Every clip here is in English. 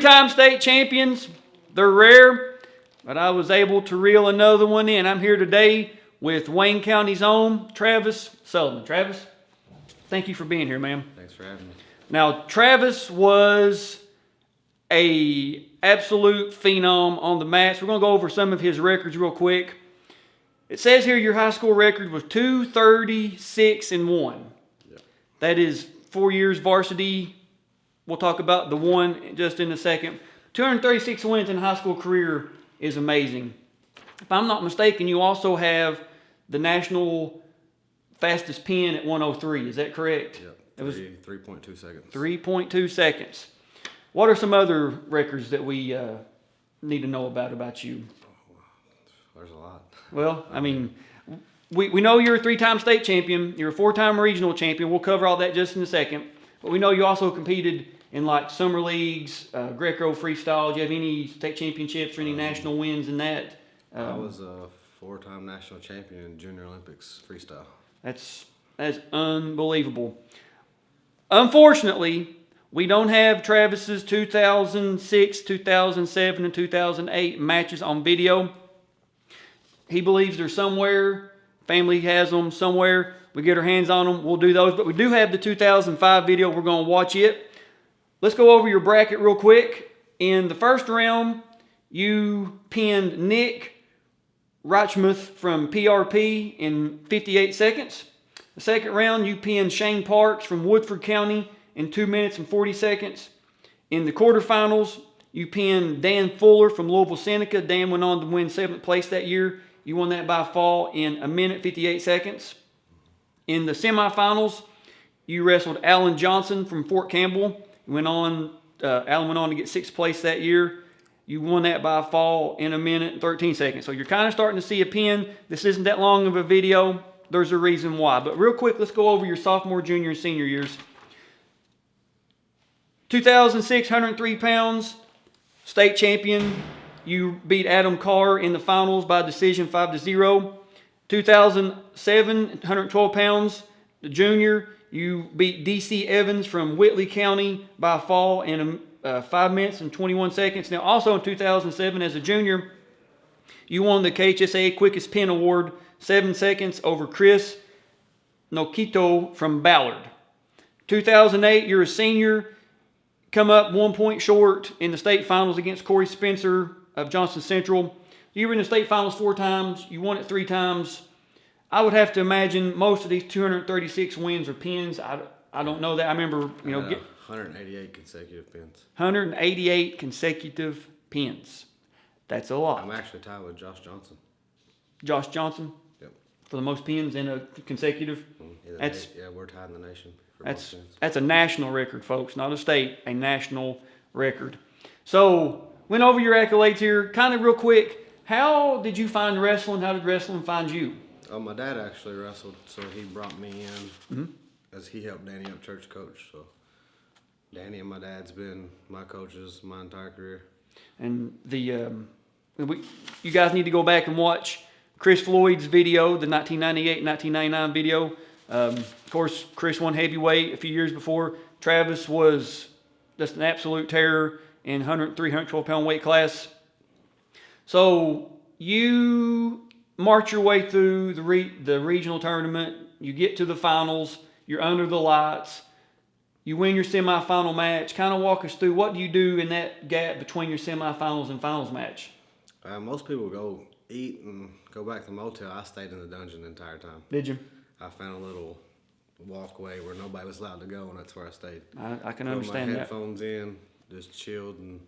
Three-time state champions. They're rare, but I was able to reel another one in. I'm here today with Wayne County's own Travis Sullivan. Travis, thank you for being here, man. Thanks for having me. Now, Travis was a absolute phenom on the mats. We're going to go over some of his records real quick. It says here your high school record was 236-1. Yep. That is 4 years varsity. We'll talk about the one just in a second. 236 wins in a high school career is amazing. If I'm not mistaken, you also have the national fastest pin at 103. Is that correct? Yep. It was 3.2 seconds. 3.2 seconds. What are some other records that we need to know about you? There's a lot. Well, I mean, we know you're a three-time state champion. You're a four-time regional champion. We'll cover all that just in a second. But we know you also competed in like summer leagues, Greco freestyle. Do you have any state championships or any national wins in that? I was a four-time national champion in Junior Olympics freestyle. That's unbelievable. Unfortunately, we don't have Travis's 2006, 2007, and 2008 matches on video. He believes they're somewhere. Family has them somewhere. We get our hands on them, we'll do those. But we do have the 2005 video. We're going to watch it. Let's go over your bracket real quick. In the first round, you pinned Nick Reichmuth from PRP in 58 seconds. The second round, you pinned Shane Parks from Woodford County in 2 minutes and 40 seconds. In the quarterfinals, you pinned Dan Fuller from Louisville Seneca. Dan went on to win 7th place that year. You won that by fall in 1 minute 58 seconds. In the semifinals, you wrestled Alan Johnson from Fort Campbell. Alan went on to get 6th place that year. You won that by fall in 1 minute and 13 seconds. So you're kind of starting to see a pin. This isn't that long of a video. There's a reason why. But real quick, let's go over your sophomore, junior, and senior years. 2006, 103 pounds, state champion. You beat Adam Carr in the finals by decision 5-0. 2007, 112 pounds, the junior. You beat D.C. Evans from Whitley County by fall in 5 minutes and 21 seconds. Now, also in 2007 as a junior, you won the KHSAA Quickest Pin Award, 7 seconds over Chris Nokito from Ballard. 2008, you're a senior. Come up 1 point short in the state finals against Corey Spencer of Johnson Central. You were in the state finals 4 times. You won it 3 times. I would have to imagine most of these 236 wins are pins. I don't know that. I remember, 188 consecutive pins. 188 consecutive pins. That's a lot. I'm actually tied with Josh Johnson. Josh Johnson? Yep. For the most pins in a consecutive? We're tied in the nation for most pins. That's a national record, folks. Not a state, a national record. So, went over your accolades here. Kind of real quick, how did you find wrestling? How did wrestling find you? My dad actually wrestled, so he brought me in as he helped Danny up church coach. So Danny and my dad's been my coaches my entire career. And you guys need to go back and watch Chris Floyd's video, the 1998-1999 video. Of course, Chris won heavyweight a few years before. Travis was just an absolute terror in 103, 112 pound weight class. So you march your way through the regional tournament. You get to the finals. You're under the lights. You win your semifinal match. Kind of walk us through, what do you do in that gap between your semifinals and finals match? Most people go eat and go back to the motel. I stayed in the dungeon the entire time. Did you? I found a little walkway where nobody was allowed to go, and that's where I stayed. I can understand that. Put my headphones in, just chilled and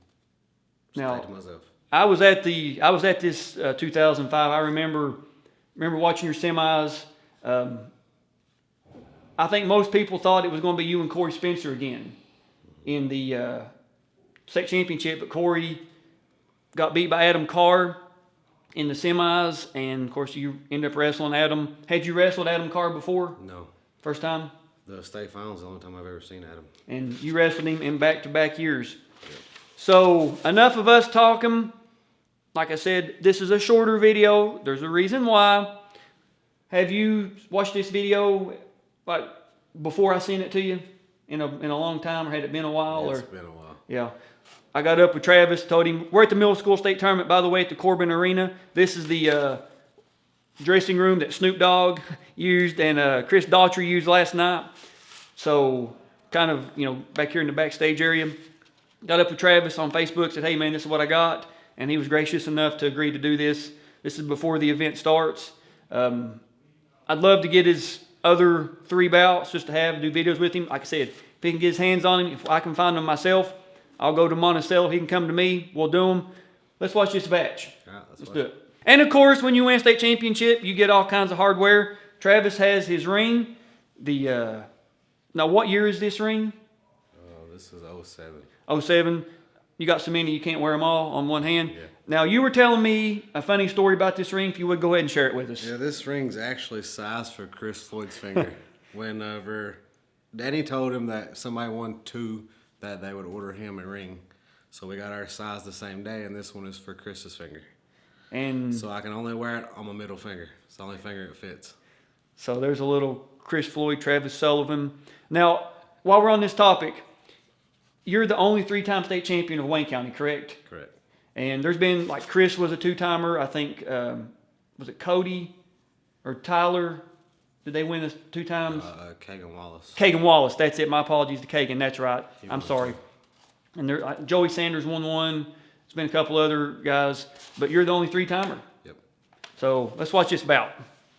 stayed to myself. I was at this 2005. I remember watching your semis. I think most people thought it was going to be you and Corey Spencer again in the state championship, but Corey got beat by Adam Carr in the semis, and of course you ended up wrestling Adam. Had you wrestled Adam Carr before? No. First time? The state finals is the only time I've ever seen Adam. And you wrestled him in back-to-back years. Yep. So enough of us talking. Like I said, this is a shorter video. There's a reason why. Have you watched this video like before I sent it to you in a long time, or had it been a while? It's been a while. Yeah. I got up with Travis, told him, we're at the middle school state tournament, by the way, at the Corbin Arena. This is the dressing room that Snoop Dogg used and Chris Daughtry used last night. So kind of, back here in the backstage area. Got up with Travis on Facebook, said, hey man, this is what I got. And he was gracious enough to agree to do this. This is before the event starts. I'd love to get his other 3 bouts just to do videos with him. Like I said, if he can get his hands on him, if I can find them myself, I'll go to Monticello. He can come to me. We'll do them. Let's watch this match. All right, let's do it. And of course, when you win a state championship, you get all kinds of hardware. Travis has his ring. Now, what year is this ring? This is 07. 07. You got so many you can't wear them all on one hand. Yeah. Now, you were telling me a funny story about this ring. If you would, go ahead and share it with us. Yeah, this ring's actually sized for Chris Floyd's finger. Whenever Danny told him that somebody won 2, that they would order him a ring. So we got our size the same day, and this one is for Chris's finger. And so I can only wear it on my middle finger. It's the only finger it fits. So there's a little Chris Floyd, Travis Sullivan. Now, while we're on this topic, you're the only 3-time state champion of Wayne County, correct? Correct. And there's been, like, Chris was a 2-timer. I think, was it Cody or Tyler? Did they win this 2 times? Kagan Wallace. Kagan Wallace, that's it. My apologies to Kagan, that's right. I'm sorry. And there, Joey Sanders won 1. There's been a couple other guys, but you're the only 3-timer. Yep. So let's watch this bout.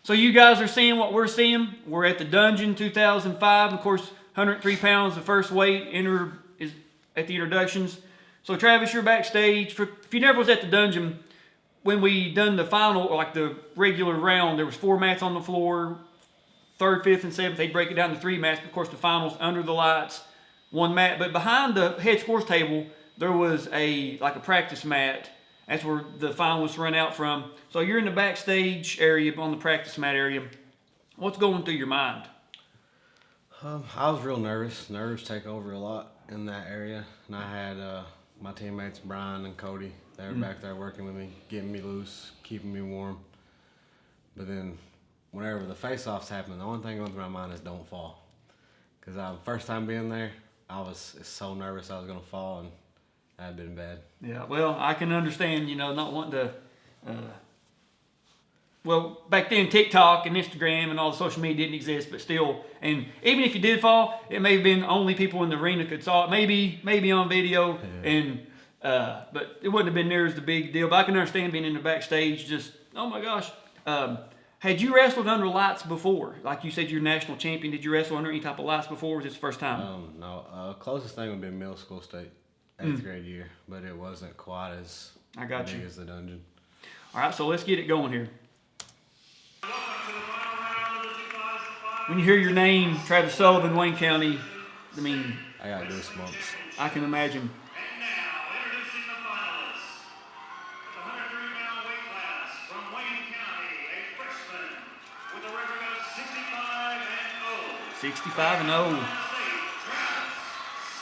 So you guys are seeing what we're seeing. We're at the Dungeon 2005. Of course, 103 pounds, the first weight is at the introductions. So Travis, you're backstage. If you never was at the Dungeon, when we done the final, like the regular round, there was 4 mats on the floor. 3rd, 5th, and 7th, they'd break it down to 3 mats. Of course, the finals under the lights, 1 mat. But behind the head scores table, there was a practice mat. That's where the finalists run out from. So you're in the backstage area, on the practice mat area. What's going through your mind? I was real nervous. Nerves take over a lot in that area. And I had my teammates, Brian and Cody. They were back there working with me, getting me loose, keeping me warm. But then whenever the face-offs happen, the only thing going through my mind is don't fall. Because first time being there, I was so nervous I was going to fall, and that had been bad. Yeah, well, I can understand, not wanting to... well, back then, TikTok and Instagram and all the social media didn't exist, but still, and even if you did fall, it may have been only people in the arena could saw it, maybe on video, and but it wouldn't have been near as the big deal. But I can understand being in the backstage, just, oh my gosh. Had you wrestled under lights before? Like you said, you're national champion. Did you wrestle under any type of lights before, or was this the first time? No. Closest thing would be middle school state, 8th grade year, but it wasn't quite as big as the Dungeon. All right, so let's get it going here. When you hear your name, Travis Sullivan, Wayne County, I mean... I got goosebumps. I can imagine. And now, introducing the finalists. The 103-pound weight class from Wayne County, a freshman with a record of 65-0. 65-0. Travis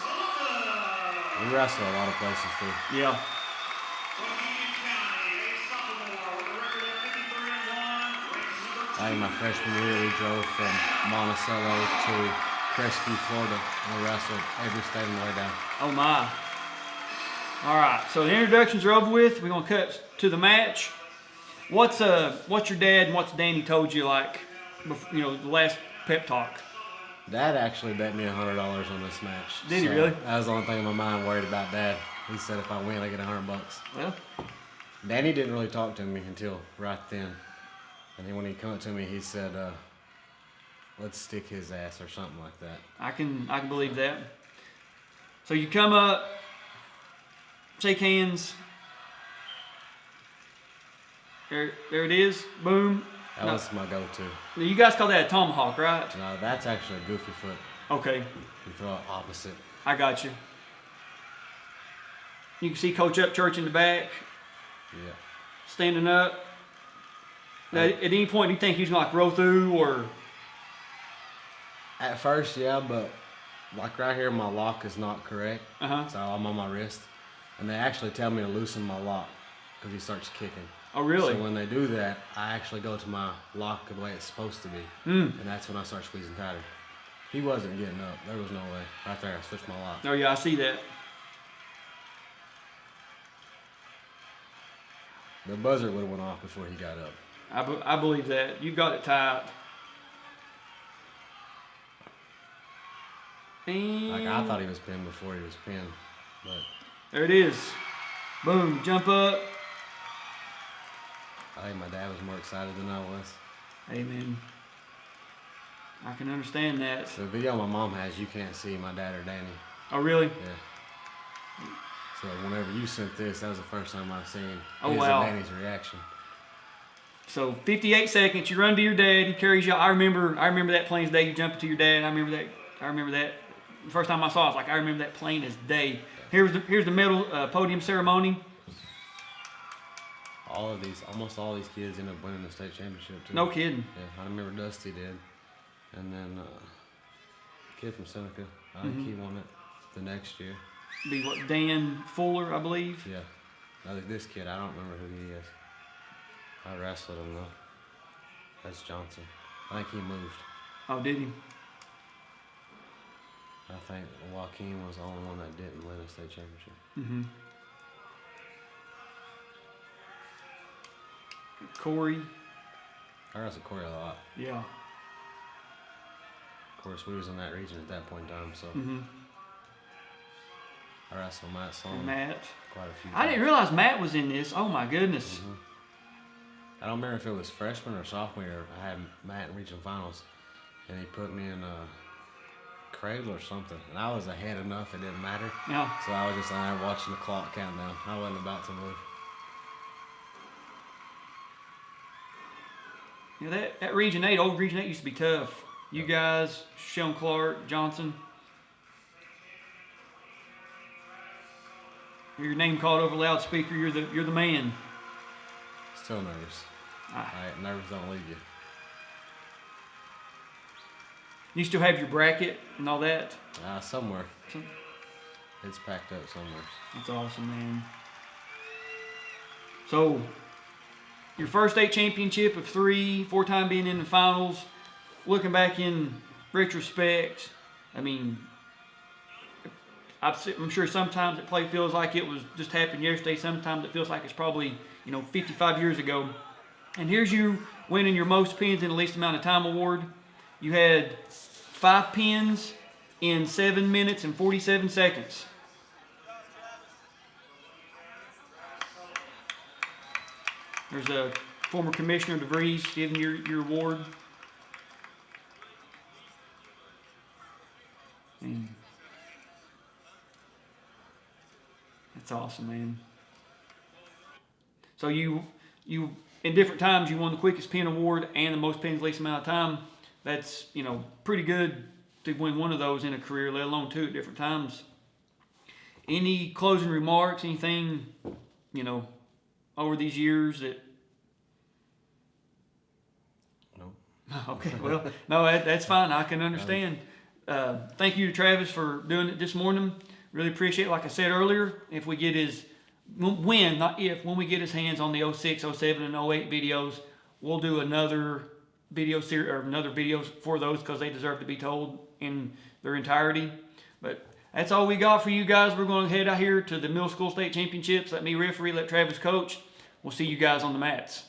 Sullivan. We wrestle a lot of places, too. Yeah. From Union County, a sophomore with a record of 53-1. Like my freshman year, we drove from Monticello to Crestview, Florida, and we wrestled every state on the way down. Oh my. All right, so the introductions are over with. We're gonna cut to the match. What's your dad and what's Danny told you, like, the last pep talk? Dad actually bet me $100 on this match. Did he really? That was the only thing in my mind worried about Dad. He said if I win, I get $100. Well, Danny didn't really talk to me until right then. And then when he came up to me, he said, let's stick his ass or something like that. I can believe that. So you come up, shake hands. There it is. Boom. That was my go-to. You guys call that a tomahawk, right? No, that's actually a goofy foot. Okay. You throw it opposite. I got you. You can see Coach Upchurch in the back. Yeah. Standing up. Now, at any point, do you think he's going to roll through or? At first, yeah, but like right here, my lock is not correct. Uh-huh. So I'm on my wrist. And they actually tell me to loosen my lock because he starts kicking. Oh, really? So when they do that, I actually go to my lock the way it's supposed to be. And that's when I start squeezing tighter. He wasn't getting up. There was no way. Right there, I switched my lock. Oh, yeah, I see that. The buzzer would have went off before he got up. I believe that. You got it tight. And Like, I thought he was pinned before he was pinned, but there it is. Boom, jump up. I think my dad was more excited than I was. Hey, man. I can understand that. The video my mom has, you can't see my dad or Danny. Oh, really? Yeah. So whenever you sent this, that was the first time I've seen Oh, his wow. and Danny's reaction. So 58 seconds, you run to your dad, he carries you. I remember that plain as day. You jump into your dad. I remember that. The first time I saw it, I was like, I remember that plain as day. Here's the medal podium ceremony. Almost all these kids end up winning the state championship too. No kidding. Yeah, I remember Dusty did, and then kid from Seneca, I think he won it the next year. Be what, Dan Fuller, I believe. Yeah, I think this kid, I don't remember who he is. I wrestled him though. That's Johnson. I think he moved. Oh, did he? I think Joaquin was the only one that didn't win a state championship. Mm-hmm. Corey. I wrestled Corey a lot. Yeah. Of course, we was in that region at that point in time, so Mm-hmm. I wrestled Matt Sloan And Matt. quite a few times. I didn't realize Matt was in this. Oh my goodness. I don't remember if it was freshman or sophomore year. I had Matt in region finals, and he put me in cradle or something, and I was ahead enough it didn't matter. Yeah. So I was just lying there watching the clock count down. I wasn't about to move. You know, that Region 8, old Region 8 used to be tough. You guys, Sean Clark, Johnson. Hear your name called over loudspeaker. You're the man. Still nervous. Nerves don't leave you. You still have your bracket and all that. Somewhere. It's packed up somewhere. That's awesome, man. So, your first state championship of 3, 4-time being in the finals. Looking back in retrospect, I mean, I'm sure sometimes it play feels like it was just happened yesterday. Sometimes it feels like it's probably 55 years ago. And here's you winning your most pins in the least amount of time award. You had 5 pins in 7 minutes and 47 seconds. There's a former Commissioner DeVries giving your award. And that's awesome, man. So you in different times you won the quickest pin award and the most pins least amount of time. That's pretty good to win one of those in a career, let alone 2 at different times. Any closing remarks? Anything over these years that? No. Okay, well, no, that's fine. I can understand. Thank you to Travis for doing it this morning. Really appreciate it. Like I said earlier, if we get his when we get his hands on the 06, 07, and 08 videos, we'll do another video series or another videos for those because they deserve to be told in their entirety. But that's all we got for you guys. We're going to head out here to the middle school state championships. Let me referee, let Travis coach. We'll see you guys on the mats.